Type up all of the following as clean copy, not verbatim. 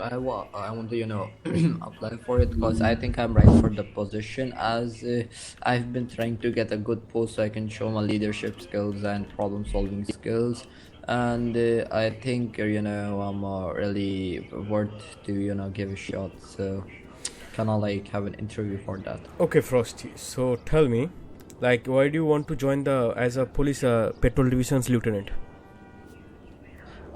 I want to apply for it because I think I'm right for the position. As I've been trying to get a good post so I can show my leadership skills and problem solving skills, and I think I'm really worth to give a shot. So can I like have an interview for that? Okay, Frosty. So tell me, like, why do you want to join the as a police patrol division's lieutenant?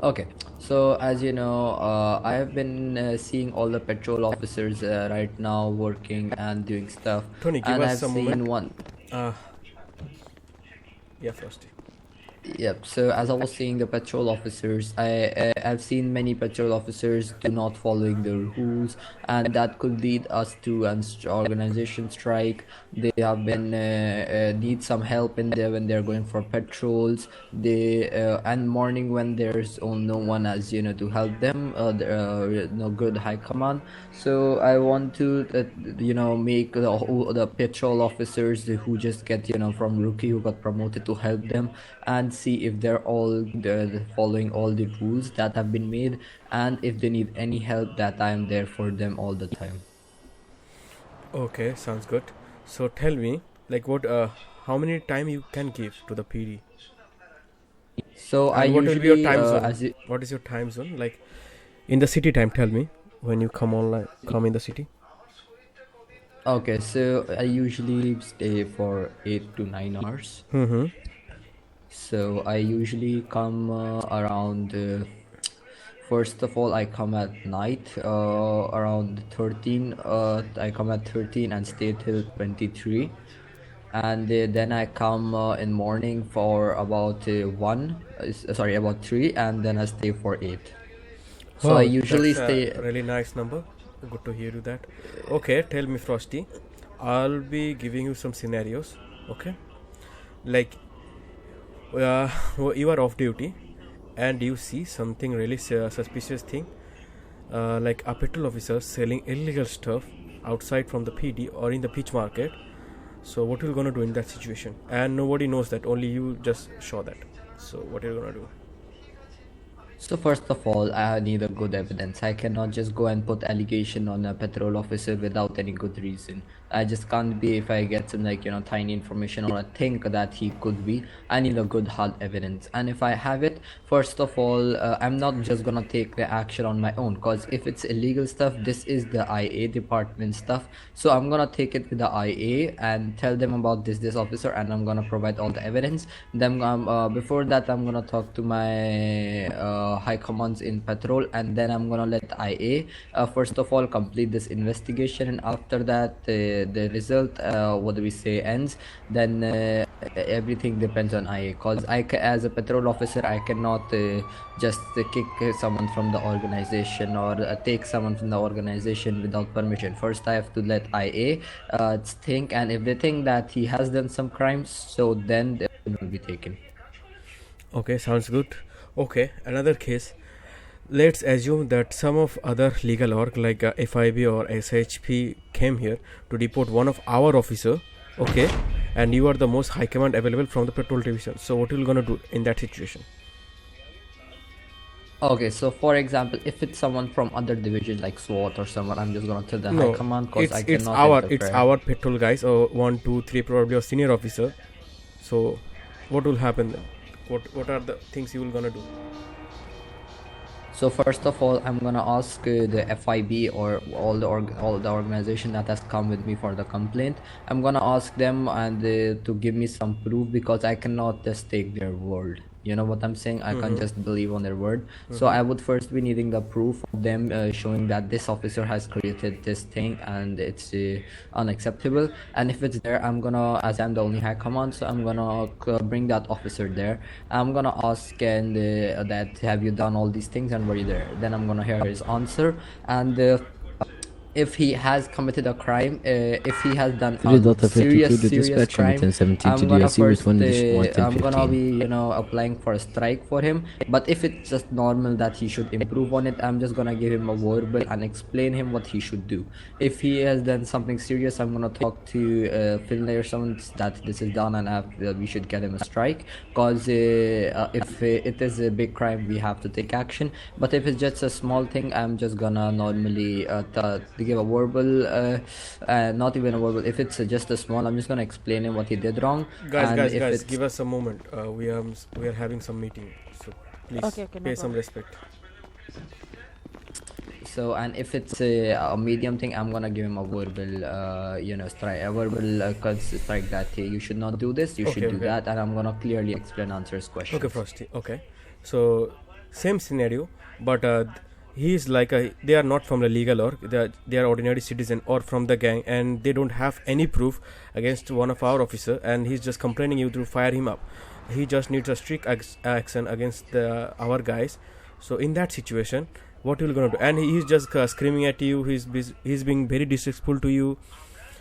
Okay, so as you know, I have been seeing all the patrol officers right now working and doing stuff, Tony, give and us I've some moment. seen one. Uh, yeah, Frosty. Yep. So as I was saying, the patrol officers, I've seen many patrol officers do not following the rules, and that could lead us to an organization strike. They have been need some help in there when they're going for patrols. They and morning when there's no one as to help them. No good high command. So I want to make the patrol officers who just get from rookie who got promoted to help them and see if they're all following all the rules that have been made, and if they need any help, that I am there for them all the time. Okay, sounds good. So tell me, like, how many time you can give to the PD, So I and what will be your usually time zone? What is your time zone? Like, in the city time, tell me when you come online, come in the city. okay, so I usually stay for 8 to 9 hours. Mm-hmm. So I usually come around first of all, I come at night around 13. I come at 13 and stay till 23, and then I come in morning for about about 3, and then I stay for 8. So I Oh, usually that's stay. a really nice number. Good to hear you that. Okay, tell me, Frosty. I'll be giving you some scenarios. Okay, like you are off duty, and you see something really suspicious thing, like a petrol officer selling illegal stuff outside from the PD or in the beach market. So what are you gonna do in that situation? And nobody knows that. Only you just saw that. So what are you gonna do? So first of all, I need a good evidence. I cannot just go and put allegation on a patrol officer without any good reason. I just can't be if I get some tiny information or I think that he could be. I need a good hard evidence. And if I have it, first of all, I'm not just gonna take the action on my own, because if it's illegal stuff, this is the IA department stuff. So I'm gonna take it with the IA and tell them about this officer, and I'm gonna provide all the evidence. Then before that, I'm gonna talk to my high commands in patrol, and then I'm gonna let IA first of all complete this investigation, and after that the result what do we say ends, then everything depends on IA, because as a patrol officer I cannot just kick someone from the organization or take someone from the organization without permission. First I have to let IA think, and if they think that he has done some crimes, so then they will be taken. Okay, sounds good. Okay, another case. Let's assume that some of other legal org like FIB or SHP came here to deport one of our officer. Okay, and you are the most high command available from the patrol division. So what are you gonna do in that situation? Okay, so for example, if it's someone from other division like SWAT or someone, I'm just gonna tell the high No, command because I it's cannot our it's interfere. our patrol guys, or 1, 2, 3, probably a senior officer. So what will happen then? What are the things you will gonna do? So first of all, I'm gonna ask the FIB or all the organization that has come with me for the complaint. I'm gonna ask them and to give me some proof, because I cannot just take their word. You know what I'm saying? I can't just believe on their word. So I would first be needing the proof of them showing that this officer has created this thing and it's unacceptable. And if it's there, I'm gonna, as I'm the only high command, so I'm gonna bring that officer there. I'm gonna ask and that have you done all these things and were you there? Then I'm gonna hear his answer, and if he has committed a crime, if he has done Three a Delta 52 to serious dispatch on crime, 1017 to I'm gonna DIC with first, one additional I'm gonna 1015. be, applying for a strike for him. But if it's just normal that he should improve on it, I'm just gonna give him a verbal and explain him what he should do. If he has done something serious, I'm gonna talk to Finlay or someone that this is done and we should get him a strike. Cause if it is a big crime, we have to take action. But if it's just a small thing, I'm just gonna normally give a verbal, not even a verbal. If it's just a small, I'm just gonna explain him what he did wrong. And if Guys, it's give us a moment. We are having some meeting, so please Okay, no pay some problem. respect. so, and if it's a medium thing, I'm gonna give him a verbal, strike, a verbal strike that you should not do this, you should do Okay. that, and I'm gonna clearly explain, answer his questions. Okay, Frosty. Okay, so same scenario, but he's like they are not from the legal org. They are ordinary citizen or from the gang, and they don't have any proof against one of our officer, and he's just complaining you to fire him up. He just needs a strict action against our guys. So in that situation, what you gonna do? And he's just screaming at you. He's being very disrespectful to you,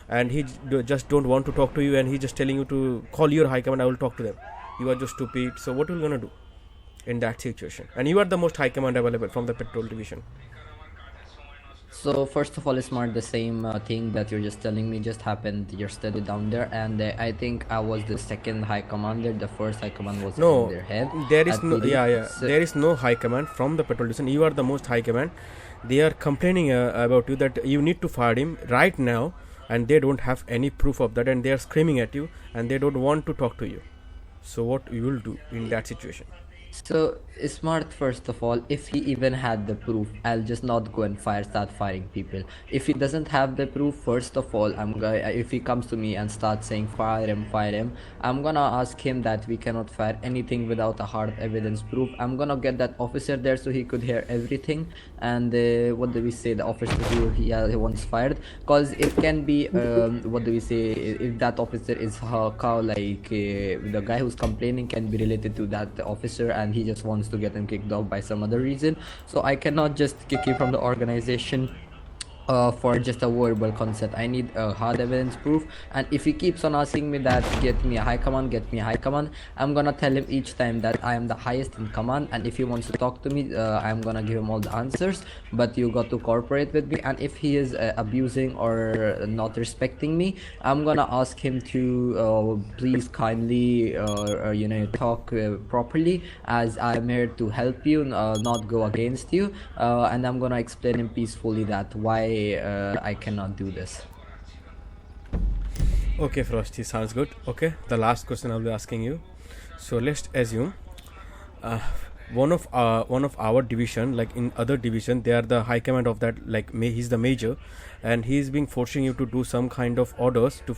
and he just don't want to talk to you, and he's just telling you to call your high command. I will talk to them. You are just stupid. So what are you gonna do in that situation? And you are the most high command available from the patrol division. So first of all, Smart, the same thing that you're just telling me just happened yesterday down there, and I think I was the second high commander. The first high command was No, in their head. there is at no. PD. Yeah. So, There is no high command from the patrol division. You are the most high command. They are complaining about you that you need to fire him right now, and they don't have any proof of that, and they are screaming at you, and they don't want to talk to you. So what you will do in that situation? So Smart, first of all, if he even had the proof, I'll just not go and start firing people. If he doesn't have the proof, first of all, if he comes to me and starts saying fire him, I'm gonna ask him that we cannot fire anything without a hard evidence proof. I'm gonna get that officer there so he could hear everything. And what do we say? The officer who he wants fired, cause it can be what do we say? If that officer is the guy who's complaining can be related to that officer, and he just wants to get him kicked off by some other reason. So I cannot just kick him from the organization for just a verbal concept. I need a hard evidence proof. And if he keeps on asking me that get me a high command, I'm gonna tell him each time that I am the highest in command, and if he wants to talk to me, I'm gonna give him all the answers, but you got to cooperate with me. And if he is abusing or not respecting me, I'm gonna ask him to please kindly talk properly, as I'm here to help you, not go against you. And I'm gonna explain him peacefully that why I cannot do this. Okay, Frosty, sounds good. Okay, the last question I'll be asking you. So let's assume one of our division, like in other division, they are the high command of that. Like he's the major, and he's being forcing you to do some kind of orders to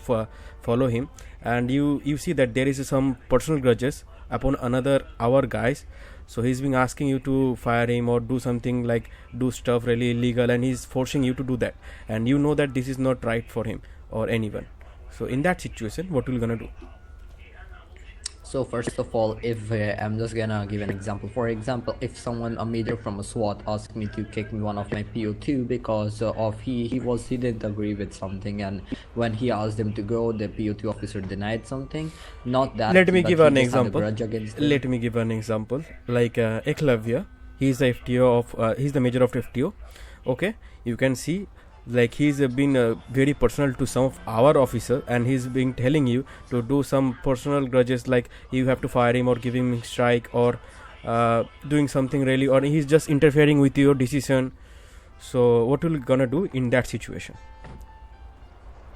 follow him. And you see that there is some personal grudges upon another our guys. So he's been asking you to fire him or do something like do stuff really illegal, and he's forcing you to do that, and you know that this is not right for him or anyone. So in that situation, what are you gonna do? So first of all, if I'm just gonna give an example. For example, if someone, a major from a SWAT, asked me to kick me one of my PO2 because of he didn't agree with something, and when he asked him to go, the PO2 officer denied something. Not that. Let me but give he an just had a example. grudge against him. Let me give an example. Like Eklavya, he's the FTO of he's the major of FTO. Okay, you can see like he's been very personal to some of our officer, and he's been telling you to do some personal grudges, like you have to fire him or give him strike or doing something really, or he's just interfering with your decision. So what will you gonna do in that situation?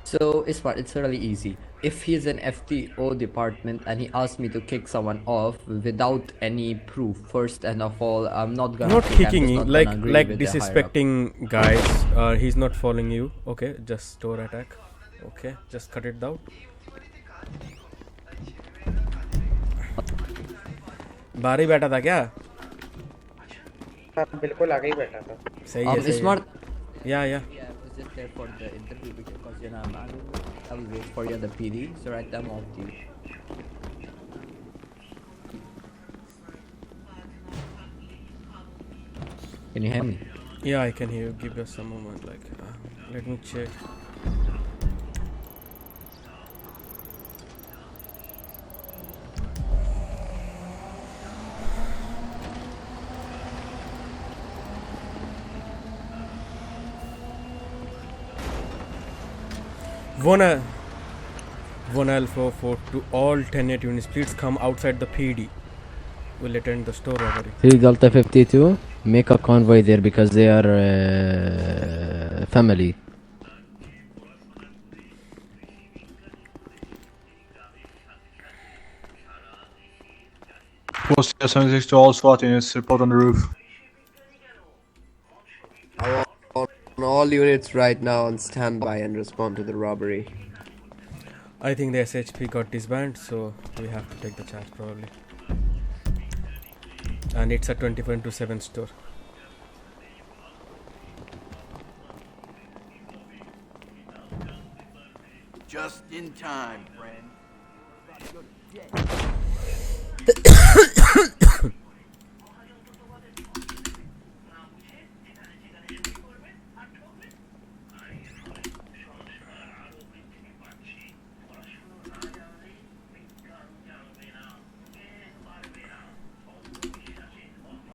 So it's really easy. If he's an FTO department and he asks me to kick someone off without any proof, first and of all, I'm not gonna Not kick, I'm kicking just you, not like gonna agree like with the higher up. disrespecting guys. He's not following you. Okay, just store attack. Okay, just cut it out. बाहर ही बैठा था क्या? हाँ बिल्कुल आगे ही बैठा था. सही है, सही Smart. है. Yeah. Yeah, I was just there for the interview because I will wait for you at the PD. So right now I'm off to you. Can you hear me? Yeah, I can hear you. Give us some moment, like. Let me check. One Alpha 4 to all 10-8 units, please come outside the PD. We'll attend the store robbery. 3 Delta 52, make a convoy there because they are family. Frosty 76 to all SWAT units, report on the roof. On all units right now on standby and respond to the robbery. I think the SHP got disbanded, so we have to take the charge probably. And it's a 24/7 store. Just in time, friend.